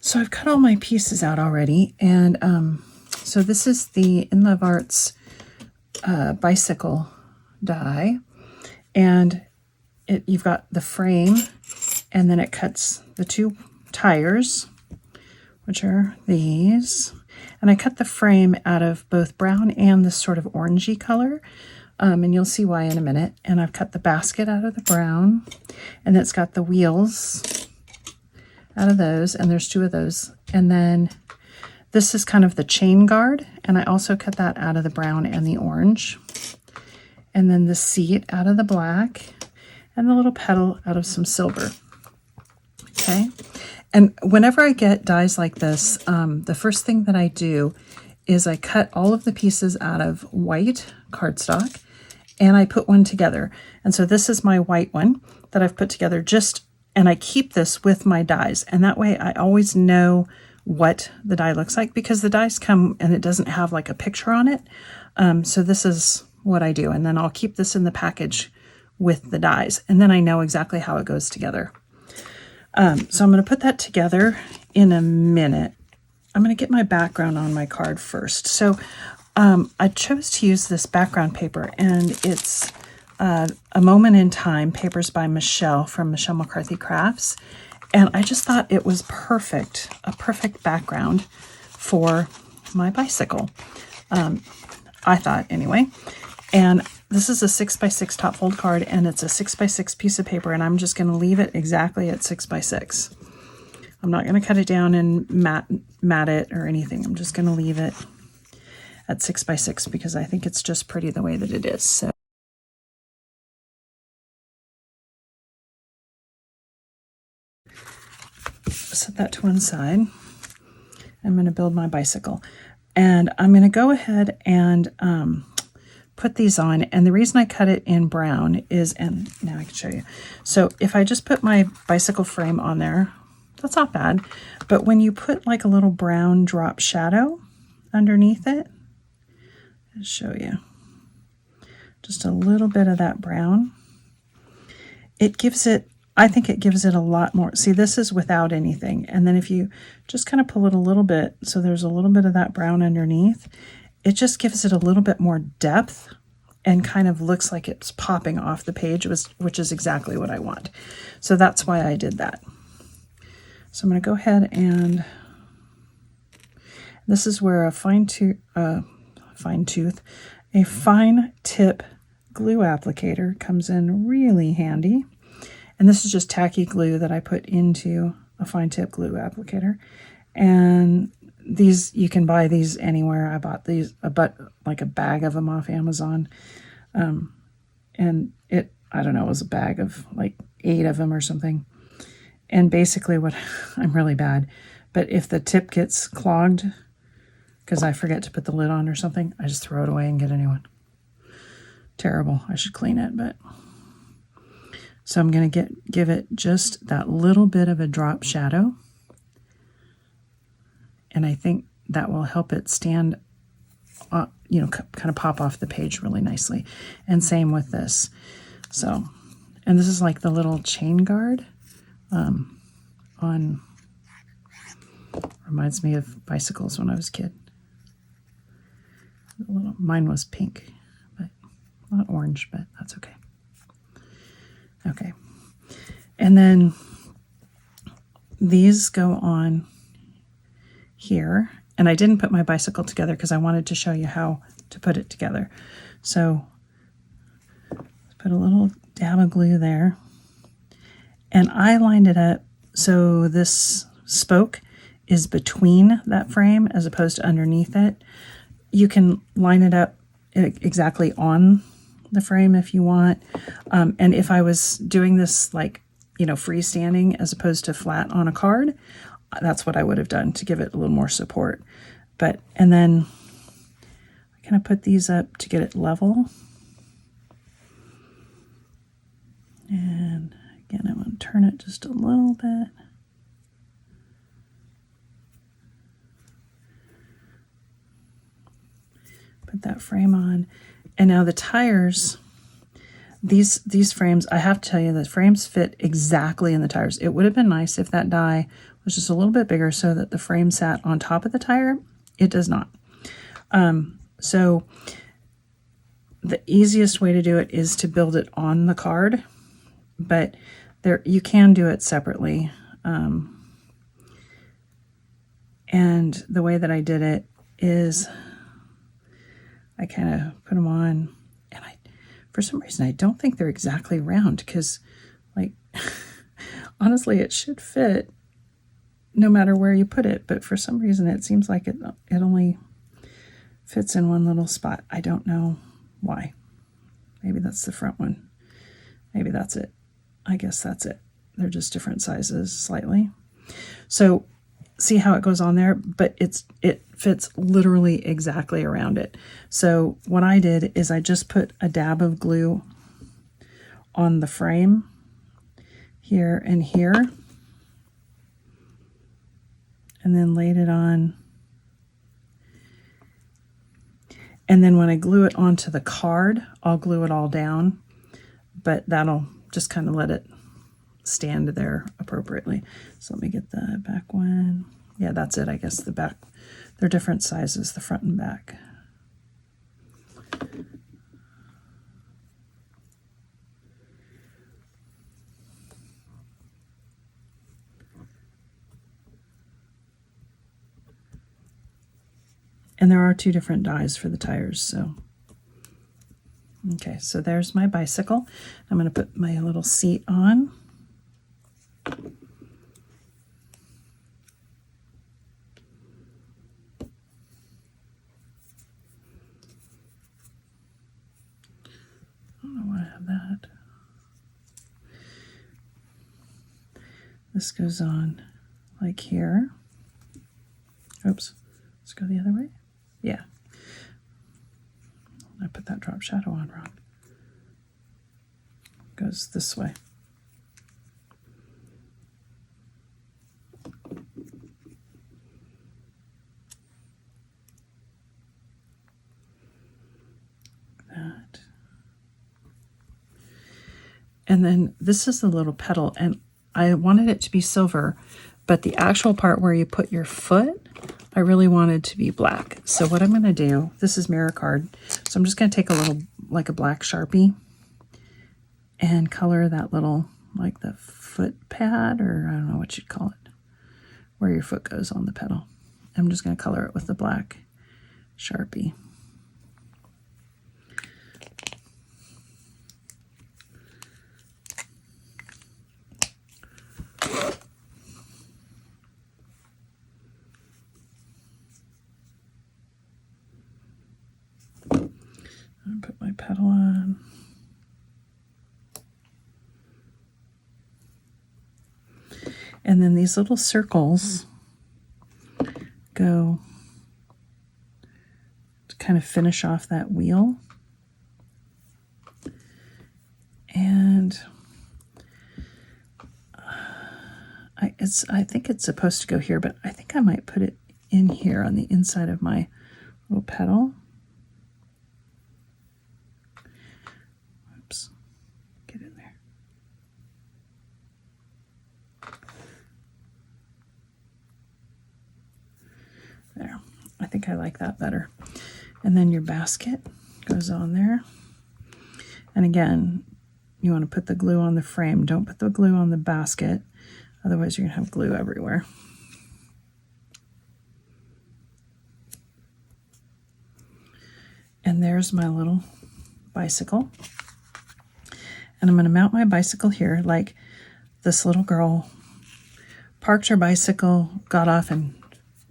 So I've cut all my pieces out already, and so this is the InLoveArts Bicycle die, and you've got the frame, and then it cuts the two tires, which are these, and I cut the frame out of both brown and this sort of orangey color, and you'll see why in a minute. And I've cut the basket out of the brown, and it's got the wheels out of those, and there's two of those. And then this is kind of the chain guard, and I also cut that out of the brown and the orange. And then the seat out of the black, and the little pedal out of some silver. Okay, and whenever I get dies like this, the first thing that I do is I cut all of the pieces out of white cardstock, and I put one together. And so this is my white one that I've put together, and I keep this with my dies, and that way I always know what the die looks like, because the dies come and it doesn't have like a picture on it. So this is what I do, and then I'll keep this in the package with the dies, and then I know exactly how it goes together. So I'm going to put that together in a minute. I'm going to get my background on my card first. So I chose to use this background paper, and it's A Moment in Time, papers by Michelle from Michelle McCarthy Crafts. And I just thought it was perfect, a perfect background for my bicycle. I thought anyway. And this is a 6x6 top fold card, and it's a 6x6 piece of paper, and I'm just going to leave it exactly at 6x6. I'm not going to cut it down and mat it or anything. I'm just going to leave it at 6x6 because I think it's just pretty the way that it is. So set that to one side. I'm going to build my bicycle, and I'm going to go ahead and put these on. And the reason I cut it in brown is, and now I can show you. So if I just put my bicycle frame on there, that's not bad. But when you put like a little brown drop shadow underneath it, I'll show you just a little bit of that brown. It gives it, I think it gives it a lot more. See, this is without anything. And then if you just kind of pull it a little bit, so there's a little bit of that brown underneath, it just gives it a little bit more depth and kind of looks like it's popping off the page, which is exactly what I want. So that's why I did that. So I'm going to go ahead, and this is where a fine tip glue applicator comes in really handy. And this is just tacky glue that I put into a fine tip glue applicator. And these, you can buy these anywhere. I bought these, like a bag of them off Amazon. And I don't know, it was a bag of like 8 of them or something. And basically I'm really bad, but if the tip gets clogged because I forget to put the lid on or something, I just throw it away and get a new one. Terrible. I should clean it, but so I'm going to give it just that little bit of a drop shadow. And I think that will help it stand, kind of pop off the page really nicely. And same with this. So, and this is like the little chain guard reminds me of bicycles when I was a kid. Mine was pink, but not orange, but that's okay. Okay. And then these go on here, and I didn't put my bicycle together because I wanted to show you how to put it together. So let's put a little dab of glue there, and I lined it up so this spoke is between that frame as opposed to underneath it. You can line it up exactly on the frame if you want, and if I was doing this like freestanding as opposed to flat on a card, that's what I would have done to give it a little more support. And then I kind of put these up to get it level. And again, I'm going to turn it just a little bit. Put that frame on. And now the tires, these frames, I have to tell you, the frames fit exactly in the tires. It would have been nice if that die was just a little bit bigger so that the frame sat on top of the tire. It does not. So the easiest way to do it is to build it on the card, but you can do it separately. And the way that I did it is I kind of put them on, and for some reason, I don't think they're exactly round because, like, honestly, it should fit no matter where you put it, but for some reason, it seems like it only fits in one little spot. I don't know why. Maybe that's the front one. Maybe that's it. I guess that's it. They're just different sizes slightly. So see how it goes on there, but it fits literally exactly around it. So what I did is I just put a dab of glue on the frame here and here, and then laid it on. And then when I glue it onto the card, I'll glue it all down, but that'll just kind of let it stand there appropriately. So let me get the back one. Yeah, that's it. I guess the back, they're different sizes, the front and back. And there are 2 different dies for the tires, so. Okay, so there's my bicycle. I'm going to put my little seat on. I don't know why I have that. This goes on like here. Oops, let's go the other way. Yeah. I put that drop shadow on wrong. Goes this way. That. And then this is the little pedal, and I wanted it to be silver, but the actual part where you put your foot, I really wanted to be black. So what I'm going to do, this is mirror card, so I'm just going to take a little, like a black Sharpie, and color that little, like the foot pad, or I don't know what you'd call it, where your foot goes on the pedal. I'm just going to color it with the black Sharpie. And put my pedal on. And then these little circles go to kind of finish off that wheel. And I think it's supposed to go here, but I think I might put it in here on the inside of my little pedal. Oops, get in there. There, I think I like that better. And then your basket goes on there. And again, you want to put the glue on the frame. Don't put the glue on the basket. Otherwise, you're going to have glue everywhere. And there's my little bicycle. And I'm going to mount my bicycle here like this little girl parked her bicycle, got off and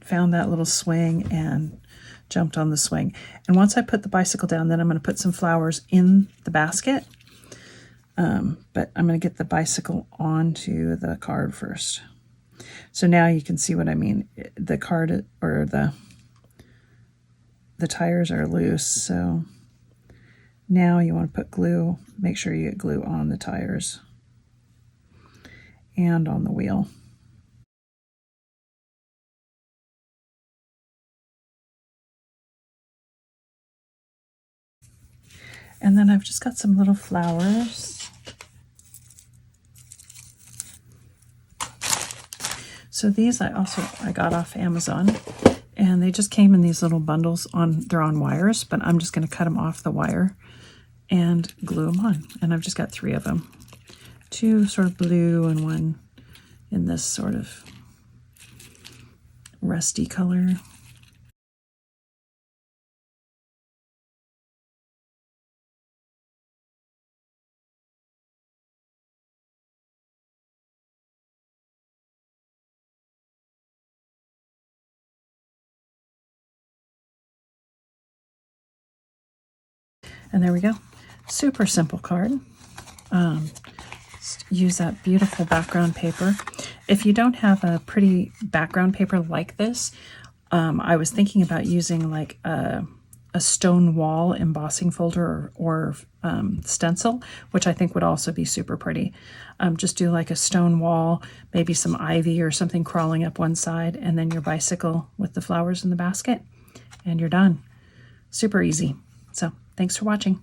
found that little swing and jumped on the swing. And once I put the bicycle down, then I'm going to put some flowers in the basket. But I'm going to get the bicycle onto the card first. So now you can see what I mean. The card, or the tires are loose. So now you want to put glue. Make sure you get glue on the tires and on the wheel. And then I've just got some little flowers. So these I got off Amazon, and they just came in these little bundles they're on wires, but I'm just going to cut them off the wire and glue them on. And I've just got 3 of them. 2 sort of blue and 1 in this sort of rusty color. And there we go. Super simple card. Use that beautiful background paper. If you don't have a pretty background paper like this, I was thinking about using like a stone wall embossing folder or stencil, which I think would also be super pretty. Just do like a stone wall, maybe some ivy or something crawling up one side, and then your bicycle with the flowers in the basket, and you're done. Super easy. So thanks for watching.